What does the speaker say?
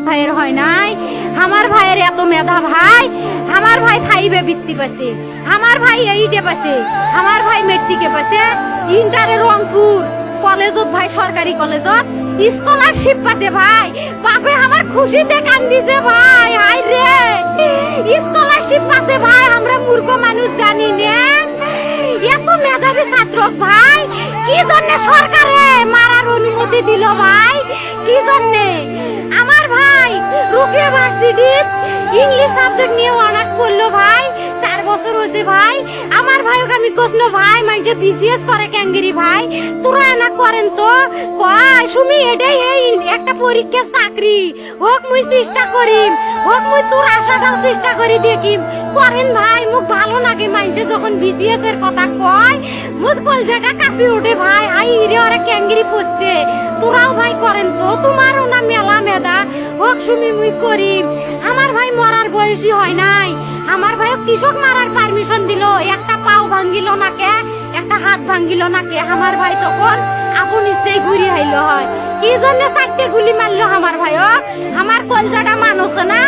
ভাইয়ের হয় নাই, আমার ভাইয়ের এত মেধা ভাই, আমার ভাই ফাইভে বৃত্তি পাচ্ছে, আমার ভাই এইটে পাচ্ছে, আমার ভাই মেট্রিকে পাচ্ছে, ইন্টারে রংপুর কলেজত ভাই সরকারি কলেজত স্কলারশিপ পাচ্ছে ভাই, বাপে আমার খুশিতে কান্দিছে ভাই, হাই রে স্কলারশিপ পাচ্ছে ভাই, আমরা মূর্খ মানুষ জানি না এত মেধাবী ছাত্র ভাই, কি জন্য সরকারে মারার অনুমতি দিল ভাই, কি জন্য? আমার ভাই রুকিয়া ভার্সিটি ইংলিশ সাবজেক্ট নিয়ে অনার্স করলো ভাই, 4 বছর হয়েছে ভাই, আমার ভাইকে আমি কইল ভাই মানে বিসিএস করে ক্যাঙ্গেরি ভাই, তোরা না করেন তো কয় সুমি এটাই এই একটা পরীক্ষা চাকরি হোক মুই চেষ্টা করিম, হোক মুই তোর আশাটাও চেষ্টা করি দেখিম, করেন ভাই মুখ ভালো লাগে মানুষে যখন বিসিএস এর কথা কয়, মুখ কলজাটা কাঁপি ওঠে ভাই, হাই রে ওরা ক্যাঙ্গেরি পড়ছে, তোরাও ভাই করেন তো, তোমারও না মেলা মেধা, হোক সুমি মুই করিম। আমার ভাই মরার বয়সী হয় নাই, আমার ভাই কৃষক মারার পারমিশন দিল, একটা পাও ভাঙ্গিল না কে, একটা হাত ভাঙ্গিল না কে, আমার ভাই তখন আপন ইচ্ছেই ঘুরি আইলো হয়, কি জন্য 4টে গুলি মারলো আমার ভাইক, আমার কলজাটা মানুষ না।